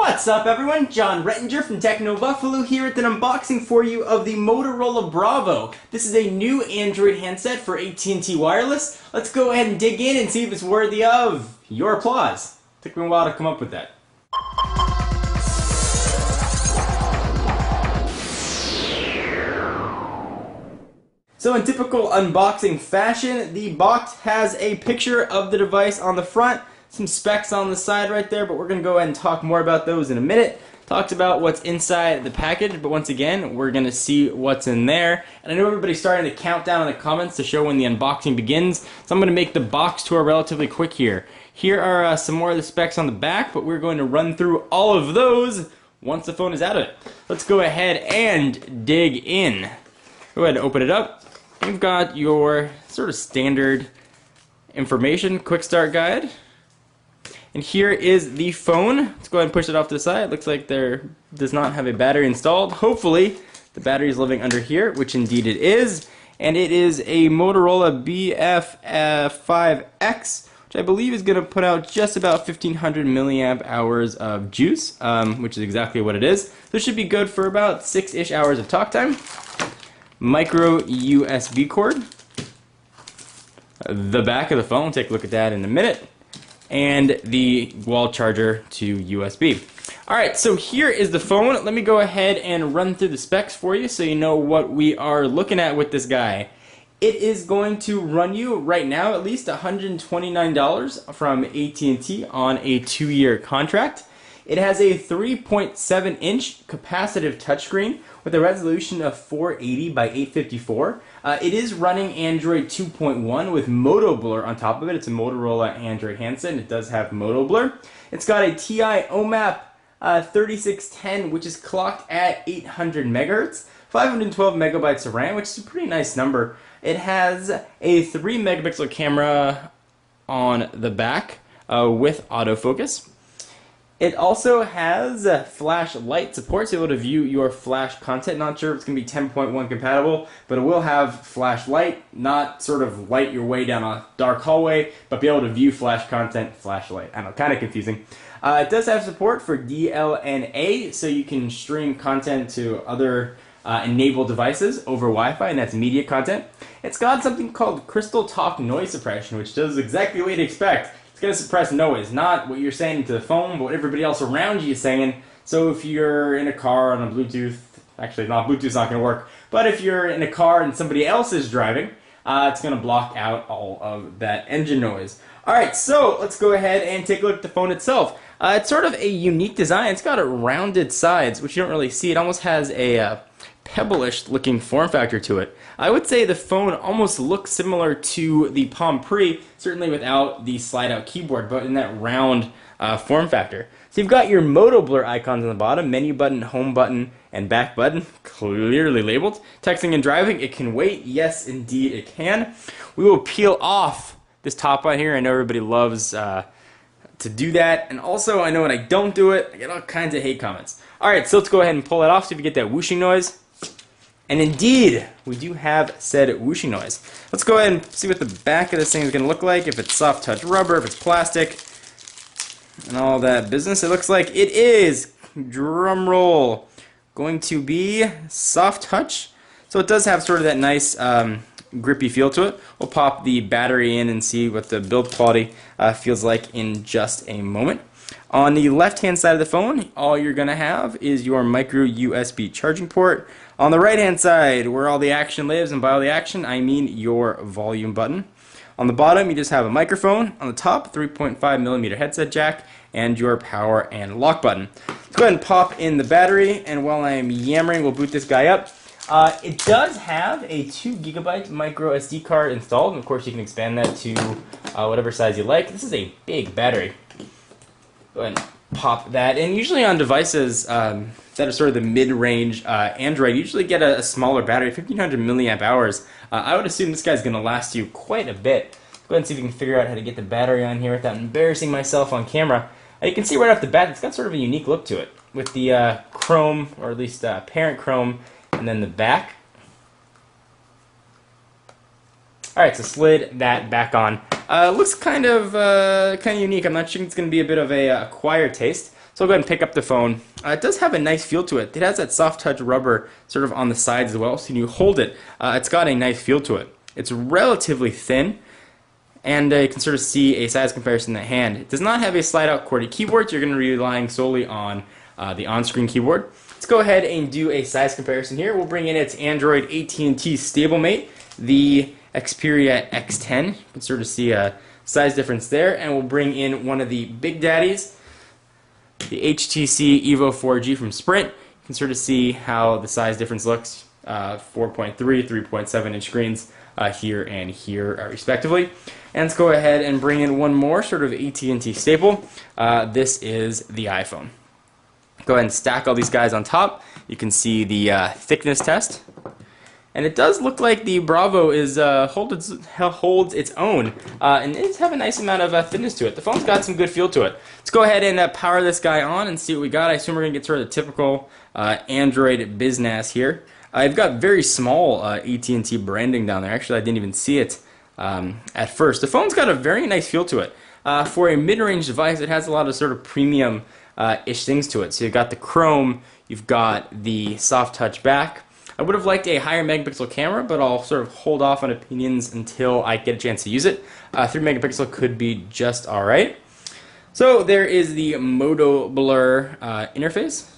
What's up everyone? John Rettinger from Techno Buffalo here with an unboxing for you of the Motorola Bravo. This is a new Android handset for AT&T Wireless. Let's go ahead and dig in and see if it's worthy of your applause. Took me a while to come up with that. So in typical unboxing fashion, the box has a picture of the device on the front, some specs on the side right there, but we're going to go ahead and talk more about those in a minute. Talked about what's inside the package, but once again, we're going to see what's in there. And I know everybody's starting to count down in the comments to show when the unboxing begins, so I'm going to make the box tour relatively quick here. Here are some more of the specs on the back, but we're going to run through all of those once the phone is out of it. Let's go ahead and dig in. Go ahead and open it up. You've got your sort of standard information, quick start guide. And here is the phone. Let's go ahead and push it off to the side. Looks like there does not have a battery installed. Hopefully the battery is living under here, which indeed it is. And it is a Motorola BF5X, which I believe is going to put out just about 1500 milliamp hours of juice, which is exactly what it is. This should be good for about 6-ish hours of talk time. Micro USB cord. The back of the phone, take a look at that in a minute. And the wall charger to USB. Alright, so here is the phone. Let me go ahead and run through the specs for you so you know what we are looking at with this guy. It is going to run you, right now at least, $129 from AT&T on a 2-year contract. It has a 3.7-inch capacitive touchscreen with a resolution of 480 by 854. It is running Android 2.1 with Moto Blur on top of it. It's a Motorola Android handset, and it does have Moto Blur. It's got a TI OMAP 3610, which is clocked at 800 megahertz, 512 megabytes of RAM, which is a pretty nice number. It has a 3 megapixel camera on the back with autofocus. It also has flashlight support, so you'll be able to view your flash content. Not sure if it's going to be 10.1 compatible, but it will have flashlight, not sort of light your way down a dark hallway, but be able to view flash content, flashlight. I know, kind of confusing. It does have support for DLNA, so you can stream content to other enabled devices over Wi-Fi, and that's media content. It's got something called Crystal Talk Noise Suppression, which does exactly what you'd expect. It's going to suppress noise, not what you're saying to the phone, but what everybody else around you is saying. So if you're in a car on a Bluetooth, actually Bluetooth's not going to work, but if you're in a car and somebody else is driving, it's going to block out all of that engine noise. Alright, so let's go ahead and take a look at the phone itself. It's sort of a unique design. It's got a rounded sides, which you don't really see. It almost has a pebble-ish looking form factor to it. I would say the phone almost looks similar to the Palm Pre, certainly without the slide-out keyboard, but in that round form factor. So you've got your Moto Blur icons on the bottom, menu button, home button, and back button, clearly labeled. Texting and driving, it can wait. Yes, indeed it can. We will peel off this top one here. I know everybody loves to do that, and also I know when I don't do it, I get all kinds of hate comments. Alright, so let's go ahead and pull it off, see if you get that whooshing noise. And indeed, we do have said whooshing noise. Let's go ahead and see what the back of this thing is going to look like, if it's soft touch rubber, if it's plastic, and all that business. It looks like it is, drum roll, going to be soft touch. So it does have sort of that nice grippy feel to it. We'll pop the battery in and see what the build quality feels like in just a moment. On the left-hand side of the phone, all you're going to have is your micro USB charging port. On the right-hand side, where all the action lives, and by all the action, I mean your volume button. On the bottom, you just have a microphone. On the top, 3.5mm headset jack, and your power and lock button. Let's go ahead and pop in the battery, and while I'm yammering, we'll boot this guy up. It does have a 2GB micro SD card installed, and of course you can expand that to whatever size you like. This is a big battery. Go ahead and pop that in. Usually on devices that are sort of the mid-range Android, you usually get a smaller battery, 1500 milliamp hours. I would assume this guy's going to last you quite a bit. Go ahead and see if we can figure out how to get the battery on here without embarrassing myself on camera. You can see right off the bat, it's got sort of a unique look to it, with the chrome, or at least parent chrome, and then the back. Alright, so slid that back on. Looks kind of unique. I'm not sure it's going to be a bit of a acquired taste. So I'll go ahead and pick up the phone. It does have a nice feel to it. It has that soft touch rubber sort of on the sides as well, so when you hold it, it's got a nice feel to it. It's relatively thin, and you can sort of see a size comparison in the hand. It does not have a slide-out QWERTY keyboard, so you're going to be relying solely on the on-screen keyboard. Let's go ahead and do a size comparison here. We'll bring in its Android AT&T stablemate, the Xperia X10. You can sort of see a size difference there, and we'll bring in one of the big daddies, the HTC Evo 4G from Sprint. You can sort of see how the size difference looks, 4.3, 3.7 inch screens here and here respectively. And let's go ahead and bring in one more sort of AT&T staple. This is the iPhone. Go ahead and stack all these guys on top. You can see the thickness test. And it does look like the Bravo is holds its own, and it does have a nice amount of thickness to it. The phone's got some good feel to it. Let's go ahead and power this guy on and see what we got. I assume we're going to get sort of the typical Android BizNAS here. I've got very small AT&T branding down there. Actually, I didn't even see it at first. The phone's got a very nice feel to it. For a mid-range device, it has a lot of sort of premium-ish things to it. So you've got the chrome, you've got the soft touch back. I would have liked a higher megapixel camera, but I'll sort of hold off on opinions until I get a chance to use it. 3 megapixel could be just alright. So there is the Moto Blur interface.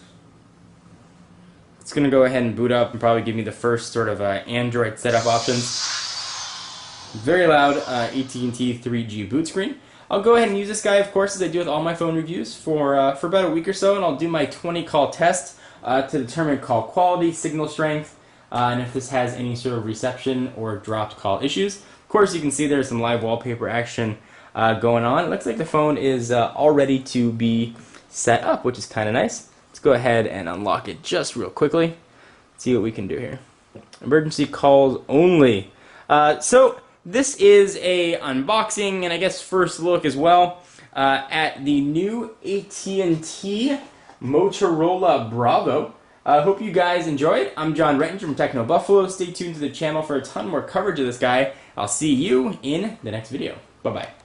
It's going to go ahead and boot up and probably give me the first sort of Android setup options. Very loud AT&T 3G boot screen. I'll go ahead and use this guy, of course, as I do with all my phone reviews for about a week or so, and I'll do my 20 call test to determine call quality, signal strength, and if this has any sort of reception or dropped call issues. Of course, you can see there's some live wallpaper action going on. It looks like the phone is all ready to be set up, which is kind of nice. Let's go ahead and unlock it just real quickly. See what we can do here. Emergency calls only. So this is a unboxing and I guess first look as well at the new AT&T Motorola Bravo. I hope you guys enjoyed. I'm John Rettinger from Techno Buffalo. Stay tuned to the channel for a ton more coverage of this guy. I'll see you in the next video. Bye-bye.